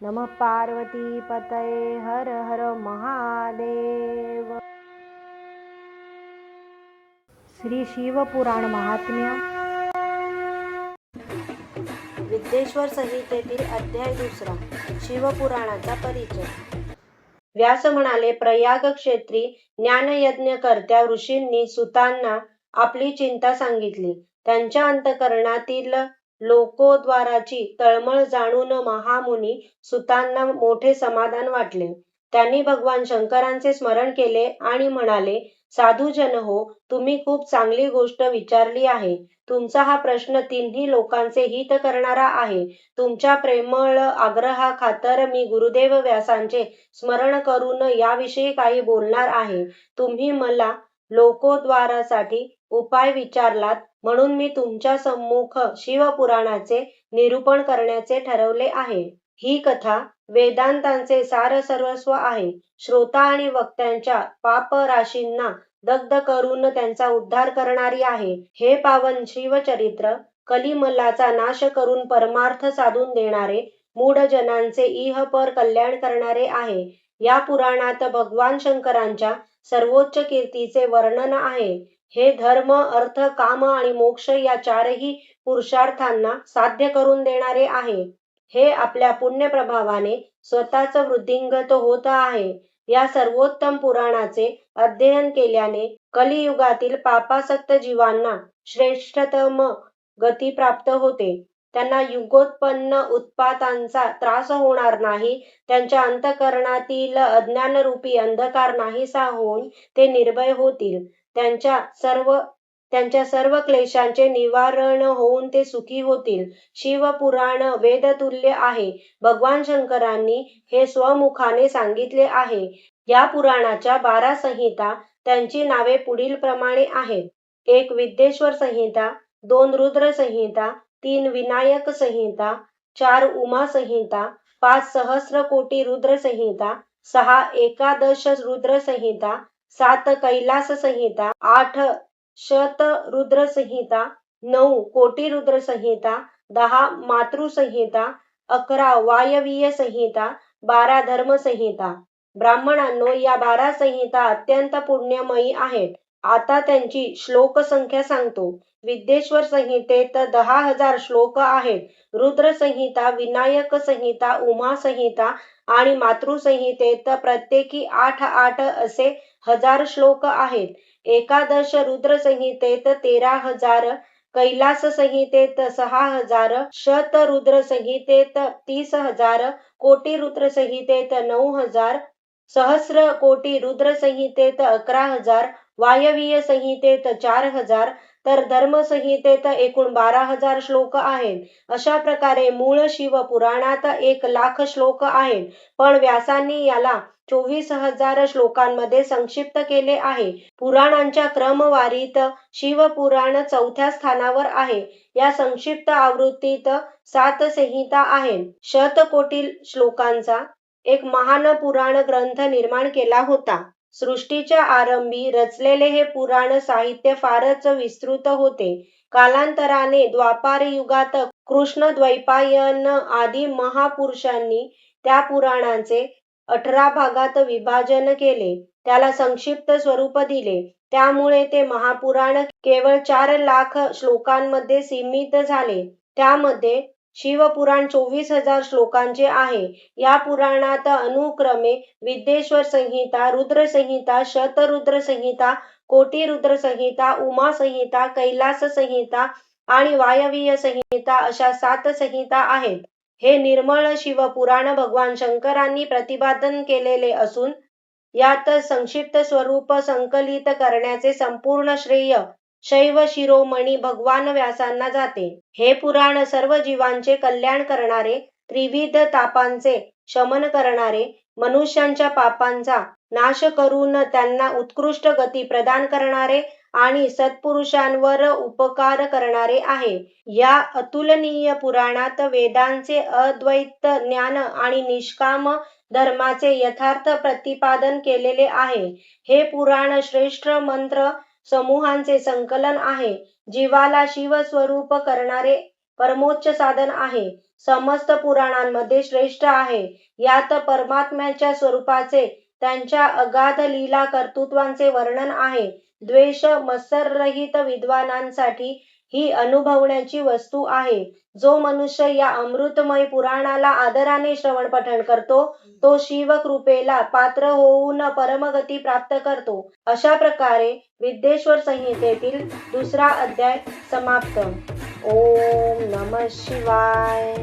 नमः पार्वती पतये हर हर महादेव। श्री शिवपुराण महात्म्य विद्येश्वर संहितेतील अध्याय 2 शिवपुराणाचा परिचय। व्यास म्हणाले, प्रयाग क्षेत्री ज्ञानयज्ञ करत्या ऋषींनी सुतांना आपली चिंता सांगितली. त्यांच्या अंतःकरणातील लोकोद्वाराची तळमळ जाणून महामुनी सुतांना मोठे समाधान वाटले. त्यांनी भगवान शंकरांचे स्मरण केले आणि म्हणाले, साधुजन हो, तुम्ही खूप चांगली गोष्ट विचारली आहे. तुमचा हा प्रश्न तिन्ही लोकांचे हित करणारा आहे. तुमच्या प्रेमळ आग्रहाखातर मी गुरुदेव व्यासांचे स्मरण करून याविषयी काही बोलणार आहे. तुम्ही मला लोकोद्वारासाठी उपाय विचारलात, म्हणून मी तुमच्या सम्मुख शिवपुराणाचे निरूपण करण्याचे ठरवले आहे. ही कथा वेदांतांचे सारसर्वस्व आहे. श्रोता आणि वक्त्यांच्या पापराशींना दग्ध करून त्यांचा उद्धार करणारी आहे. हे पावन शिवचरित्र कलिमलाचा नाश करून परमार्थ साधून देणारे, मूढजनांचे इहपर कल्याण करणारे आहे. या पुराणात भगवान शंकरांच्या सर्वोच्च कीर्तीचे वर्णन आहे. हे धर्म, अर्थ, काम आणि मोक्ष या चारही पुरुषार्थांना साध्य करून देणारे आहे. हे आपल्या पुण्यप्रभावाने स्वतःच वृद्धिंगत होत आहे. या सर्वोत्तम पुराणाचे अध्ययन केल्याने कलियुगातील पापासक्त जीवांना श्रेष्ठतम गती प्राप्त होते. त्यांना युगोत्पन्न उत्पातांचा त्रास होणार नाही. त्यांच्या अंतःकरणातील अज्ञानरूपी अंधकार नाहीसा होऊन ते निर्भय होतील. त्यांच्या सर्व क्लेशांचे निवारण होऊन ते सुखी होतील. शिवपुराण वेदतुल्य आहे. भगवान शंकरांनी हे स्वमुखाने सांगितले आहे. या पुराणाच्या 12 संहिता. त्यांची नावे पुढील प्रमाणे आहेत. 1 विद्येश्वर संहिता, 2 रुद्र संहिता, 3 विनायक संहिता, 4 उमा संहिता, 5 सहस्रकोटी रुद्र संहिता, 6 एकादश रुद्र संहिता, 7 कैलास संहिता, 8 शत रुद्र संहिता, 9 कोटी रुद्र संहिता, 10 मातृसंहिता, 11 वायवीय संहिता, 12 धर्म संहिता. ब्राह्मणांनो, या 12 संहिता अत्यंत पुण्यमयी आहेत. आता त्यांची श्लोक संख्या सांगतो. विद्येश्वर संहितेत 10,000 श्लोक आहेत. रुद्र संहिता, विनायक संहिता, उमा संहिता आणि मातृसंहितेत प्रत्येकी 8 असे 1000 श्लोक आहेत. एकादश रुद्र संहितेत 13,000, कैलास संहितेत 6,000, शत रुद्र संहितेत 30,000, कोटी रुद्र संहितेत 9,000, सहस्र कोटी रुद्र संहितेत 11,000, वायवीय संहितेत 4,000, तर धर्मसंहितेत एकूण 12,000 श्लोक आहेत. अशा प्रकारे मूळ शिवपुराणात 1,00,000 श्लोक आहेत, पण व्यासांनी याला 24,000 श्लोकांमध्ये संक्षिप्त केले आहे. पुराणांच्या क्रमवारीत शिवपुराण 4थ्या स्थानावर आहे. या संक्षिप्त आवृत्तीत 7 संहिता आहेत. शतकोटी श्लोकांचा एक महान पुराण ग्रंथ निर्माण केला होता. सृष्टीच्या आरंभी रचलेले हे पुराण साहित्य फारच विस्तृत होते. कालांतराने द्वापार युगात कृष्णद्वैपायन आदी महापुरुषांनी त्या पुराणाचे 18 भागात विभाजन केले. त्याला संक्षिप्त स्वरूप दिले. त्यामुळे ते महापुराण केवळ 4,00,000 श्लोकांमध्ये सीमित झाले. त्यामध्ये शिवपुराण 24,000 श्लोकांचे आहे. या पुराणात अनुक्रमे विद्येश्वर संहिता, रुद्र संहिता, शतरुद्र संहिता, कोटी रुद्र संहिता, उमा संहिता, कैलास संहिता आणि वायवीय संहिता अशा 7 संहिता आहेत. हे निर्मळ शिवपुराण भगवान शंकरांनी प्रतिपादन केलेले असून यात संक्षिप्त स्वरूप संकलित करण्याचे संपूर्ण श्रेय शैव शिरोमणी भगवान व्यासांना जाते. हे पुराण सर्व जीवांचे कल्याण करणारे, त्रिविध तापांचे शमन करणारे, मनुष्यांच्या पापांचा नाश करून त्यांना उत्कृष्ट गती प्रदान करणारे आणि सत्पुरुषांवर उपकार करणारे आहे. या अतुलनीय पुराणात वेदांचे अद्वैत ज्ञान आणि निष्काम धर्माचे यथार्थ प्रतिपादन केलेले आहे. हे पुराण श्रेष्ठ मंत्र समूहांचे संकलन आहे. जीवाला शिवस्वरूप करणारे परमोच्च साधन आहे. समस्त पुराणांमध्ये श्रेष्ठ आहे. यात परमात्म्याच्या स्वरूपाचे, त्यांच्या अगाध लीला कर्तृत्वांचे वर्णन आहे. द्वेष मत्सररहित विद्वानांसाठी ही अनुभवण्याची वस्तू आहे. जो मनुष्य या अमृतमय पुराणाला आदराने श्रवण पठण करतो तो शिवकृपेला पात्र होऊन परमगती प्राप्त करतो. अशा प्रकारे विद्येश्वर संहितेतील 2रा अध्याय समाप्त. ओम नमः शिवाय.